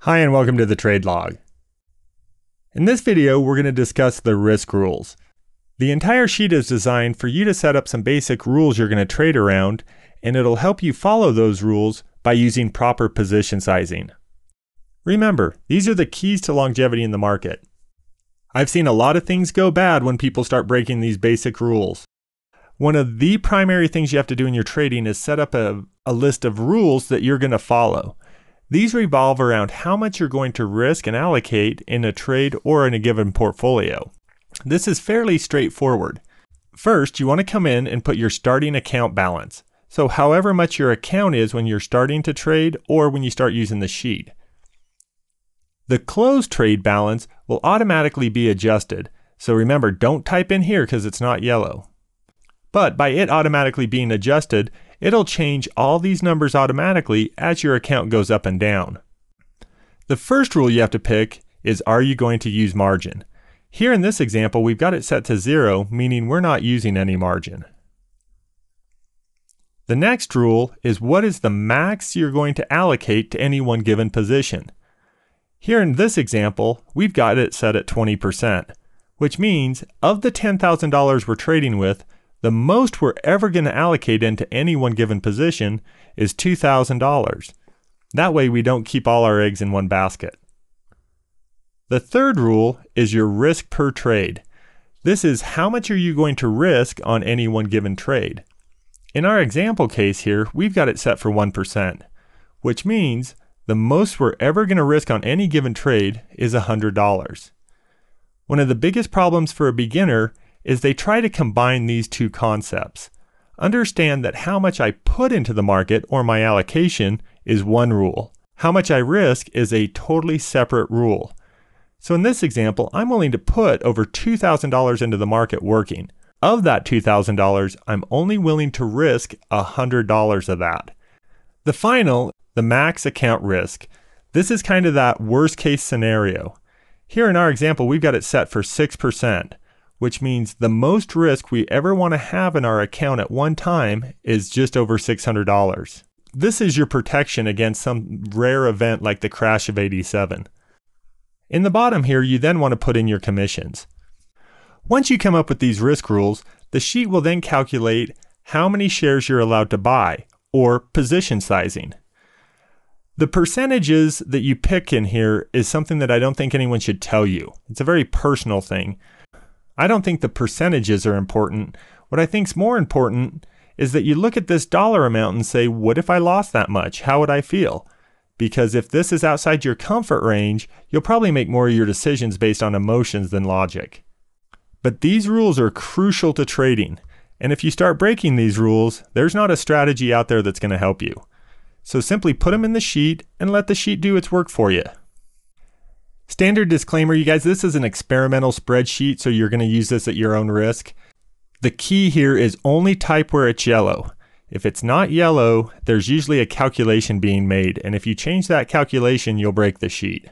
Hi and welcome to the Trade Log. In this video, we're going to discuss the risk rules. The entire sheet is designed for you to set up some basic rules you're going to trade around, and it'll help you follow those rules by using proper position sizing. Remember, these are the keys to longevity in the market. I've seen a lot of things go bad when people start breaking these basic rules. One of the primary things you have to do in your trading is set up a list of rules that you're going to follow. These revolve around how much you're going to risk and allocate in a trade or in a given portfolio. This is fairly straightforward. First, you want to come in and put your starting account balance. So however much your account is when you're starting to trade or when you start using the sheet. The close trade balance will automatically be adjusted. So remember, don't type in here because it's not yellow. But by it automatically being adjusted, it'll change all these numbers automatically as your account goes up and down. The first rule you have to pick is, are you going to use margin? Here in this example, we've got it set to 0, meaning we're not using any margin. The next rule is, what is the max you're going to allocate to any one given position? Here in this example, we've got it set at 20%, which means of the $10,000 we're trading with, the most we're ever going to allocate into any one given position is $2,000. That way we don't keep all our eggs in one basket. The third rule is your risk per trade. This is how much are you going to risk on any one given trade. In our example case here, we've got it set for 1%, which means the most we're ever going to risk on any given trade is $100. One of the biggest problems for a beginner is they try to combine these two concepts. Understand that how much I put into the market or my allocation is one rule. How much I risk is a totally separate rule. So in this example, I'm willing to put over $2,000 into the market working. Of that $2,000, I'm only willing to risk $100 of that. The final, the max account risk. This is kind of that worst case scenario. Here in our example, we've got it set for 6%. Which means the most risk we ever want to have in our account at one time is just over $600. This is your protection against some rare event like the crash of '87. In the bottom here, you then want to put in your commissions. Once you come up with these risk rules, the sheet will then calculate how many shares you're allowed to buy, or position sizing. The percentages that you pick in here is something that I don't think anyone should tell you. It's a very personal thing. I don't think the percentages are important. What I think is more important is that you look at this dollar amount and say, what if I lost that much? How would I feel? Because if this is outside your comfort range, you'll probably make more of your decisions based on emotions than logic. But these rules are crucial to trading. And if you start breaking these rules, there's not a strategy out there that's going to help you. So simply put them in the sheet and let the sheet do its work for you. Standard disclaimer, you guys, this is an experimental spreadsheet, so you're going to use this at your own risk. The key here is only type where it's yellow. If it's not yellow, there's usually a calculation being made, and if you change that calculation, you'll break the sheet.